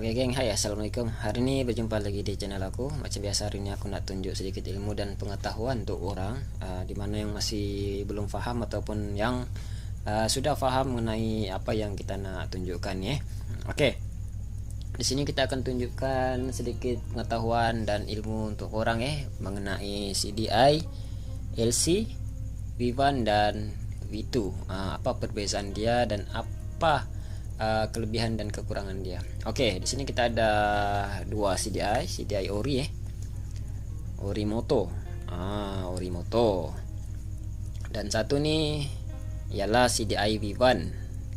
Oke geng, hai assalamualaikum. Hari ini berjumpa lagi di channel aku. Macam biasa hari ini aku nak tunjuk sedikit ilmu dan pengetahuan untuk orang dimana yang masih belum paham ataupun yang sudah paham mengenai apa yang kita nak tunjukkan ya. Oke, di sini kita akan tunjukkan sedikit pengetahuan dan ilmu untuk orang ya mengenai CDI, LC, V1 dan V2. Apa perbezaan dia dan apa kelebihan dan kekurangan dia. Oke, di sini kita ada dua CDI ori Orimoto. Orimoto. Dan satu nih ialah CDI V1.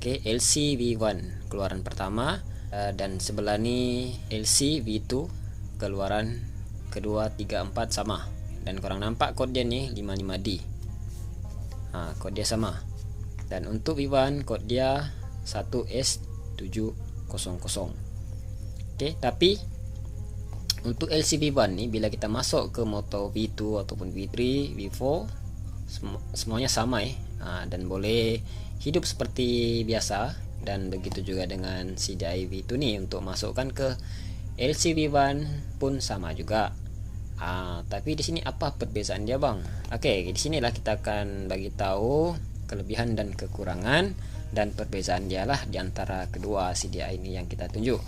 Oke, LC V1 keluaran pertama dan sebelah ni LC V2 keluaran kedua 3 4 sama. Dan korang nampak kod dia nih 55D. Kod dia sama. Dan untuk V1 kod dia 1S700. Oke, tapi untuk LCV1 nih bila kita masuk ke motor V2 ataupun V3, V4 semuanya sama dan boleh hidup seperti biasa. Dan begitu juga dengan CDI V2 nih, untuk masukkan ke LCV1 pun sama juga. Tapi di sini apa perbezaan dia bang? Oke, di sinilah kita akan bagi tahu kelebihan dan kekurangan dan perbezaan dialah di antara kedua CDI ini yang kita tunjuk.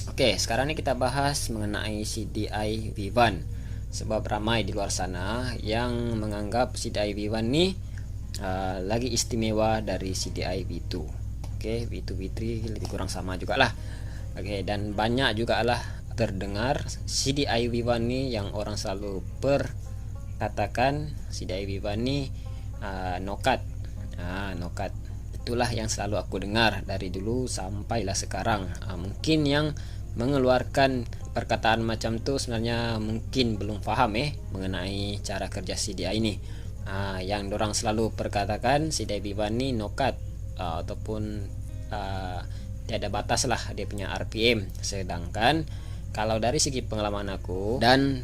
Oke, sekarang ini kita bahas mengenai CDI V1, sebab ramai di luar sana yang menganggap CDI V1 ini lagi istimewa dari CDI V2. Oke, V2 V3 lebih kurang sama juga lah. Oke, dan banyak juga lah terdengar CDI V1 ini yang orang selalu perkatakan CDI V1 ini nokat. Nokat itulah yang selalu aku dengar dari dulu sampailah sekarang. Mungkin yang mengeluarkan perkataan macam tu sebenarnya mungkin belum paham mengenai cara kerja CDI ini. Yang dorang selalu perkatakan CDI V1 ni nokat ataupun tiada batas lah dia punya RPM. Sedangkan kalau dari segi pengalaman aku dan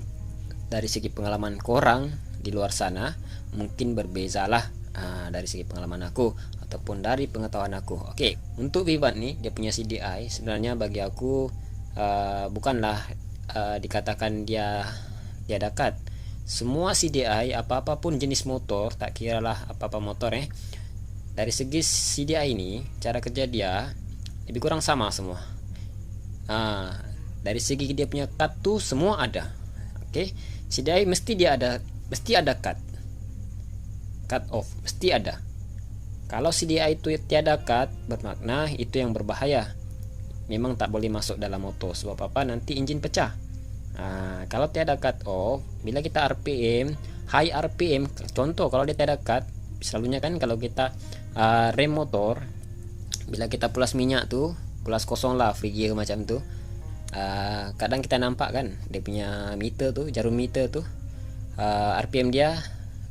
dari segi pengalaman korang di luar sana mungkin berbezalah dari segi pengalaman aku ataupun dari pengetahuan aku. Oke, untuk V1 nih dia punya CDI sebenarnya bagi aku bukanlah dikatakan dia tiada cut. Semua CDI apa-apapun jenis motor, tak kiralah apa-apa motor dari segi CDI ini cara kerja dia lebih kurang sama semua. Dari segi dia punya cut tuh semua ada. Oke, CDI mesti ada cut off, mesti ada. Kalau CDI itu tiada cut, bermakna itu yang berbahaya. Memang tak boleh masuk dalam motor. Sebab apa? Nanti enjin pecah. Kalau tiada cut off, bila kita RPM, high RPM, contoh kalau dia tiada cut, selalunya kan kalau kita rem motor, bila kita pulas minyak tuh, pulas kosong lah, free gear macam tu, kadang kita nampak kan, dia punya meter tuh, jarum meter tuh, RPM dia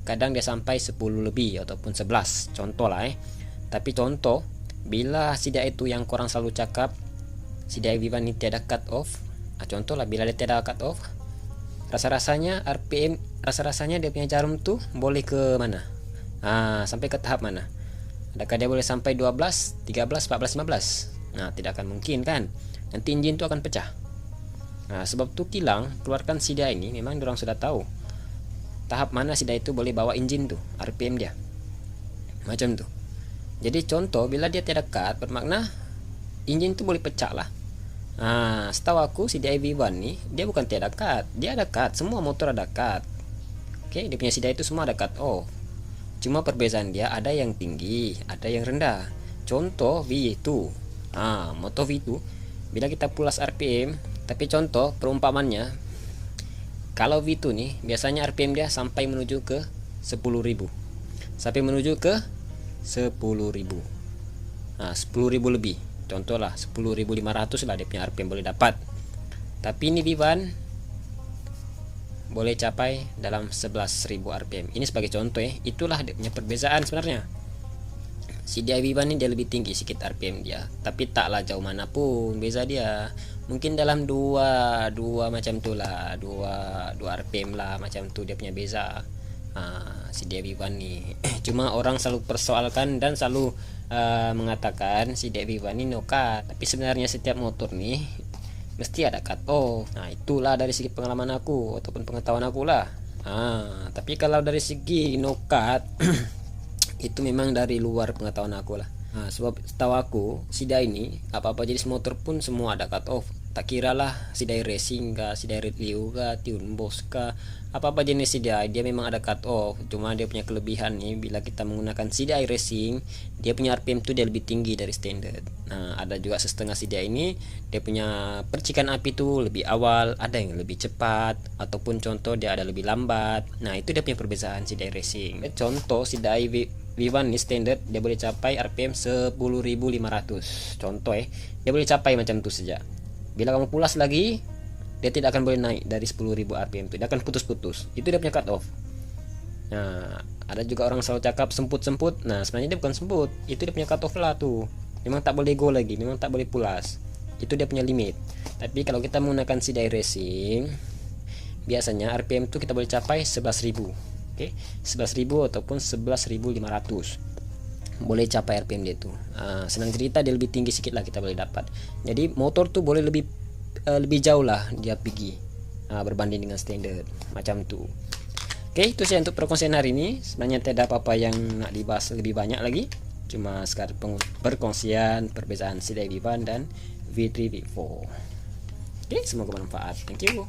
kadang dia sampai 10 lebih ataupun 11 contoh lah Tapi contoh bila CDI itu yang korang selalu cakap CDI V1 ini tiada cut off, contoh lah bila dia tiada cut off, rasa-rasanya RPM, rasa-rasanya dia punya jarum tuh boleh ke mana, sampai ke tahap mana? Adakah dia boleh sampai 12, 13, 14, 15? Tidak akan mungkin kan, nanti enjin tu akan pecah. Sebab tu kilang keluarkan CDI ini memang orang sudah tahu tahap mana CDI itu boleh bawa enjin tuh, RPM dia macam tu. Jadi contoh bila dia tiada cut, bermakna enjin tu boleh pecah lah. Setahu aku CDI V1 ni dia bukan tiada cut, dia ada cut, semua motor ada cut. Oke, dia punya CDI itu semua ada cut off. Cuma perbezaan dia ada yang tinggi, ada yang rendah. Contoh V2, motor V2 bila kita pulas RPM, tapi contoh perumpamannya kalau V2 nih biasanya RPM dia sampai menuju ke 10.000. Sampai menuju ke 10.000. 10.000 lebih. Contohlah 10.500 lah dia punya RPM boleh dapat. Tapi ini V1 boleh capai dalam 11.000 RPM. Ini sebagai contoh itulah dia punya perbezaan sebenarnya. CDI V1 ini dia lebih tinggi sedikit RPM dia, tapi taklah jauh manapun beza dia. Mungkin dalam dua macam tu lah, dua RPM lah macam tu dia punya beza. CDI V1 nih. Cuma orang selalu persoalkan dan selalu mengatakan CDI V1 ini no cut, tapi sebenarnya setiap motor nih mesti ada cut off. Nah, itulah dari segi pengalaman aku ataupun pengetahuan aku lah. Tapi kalau dari segi no cut itu memang dari luar pengetahuan aku lah. Sebab setahu aku Sida ini apa-apa jenis motor pun semua ada cut off. Tak kira lah Sidai Racing kah, Sidai Red Leo kah, Tune Boss kah, apa-apa jenis Sidai dia memang ada cut off. Cuma dia punya kelebihan nih, bila kita menggunakan Sidai Racing dia punya RPM tuh dia lebih tinggi dari standard. Nah, ada juga setengah Sidai ini dia punya percikan api tuh lebih awal, ada yang lebih cepat ataupun contoh dia ada lebih lambat. Nah, itu dia punya perbedaan Sidai Racing. Contoh Sidai V1 nih standard dia boleh capai RPM 10.500. Contoh dia boleh capai macam itu saja. Bila kamu pulas lagi, dia tidak akan boleh naik dari 10.000 RPM itu, dia akan putus-putus. Itu dia punya cut off. Nah, ada juga orang selalu cakap semput-semput. Nah, sebenarnya dia bukan semput, itu dia punya cut off lah tuh. Memang tak boleh go lagi, memang tak boleh pulas. Itu dia punya limit. Tapi kalau kita menggunakan Sidai Racing, biasanya RPM itu kita boleh capai 11.000. Oke, 11.000 ataupun 11.500. Boleh capai RPM dia tuh. Senang cerita dia lebih tinggi sedikit lah kita boleh dapat. Jadi motor tuh boleh lebih jauh lah dia pergi berbanding dengan standard macam tuh. Oke, itu saja untuk perkongsian hari ini. Sebenarnya tidak apa-apa yang nak dibahas lebih banyak lagi. Cuma sekadar perkongsian perbezaan Sidai V1 dan V3 V4. Oke, semoga bermanfaat. Thank you.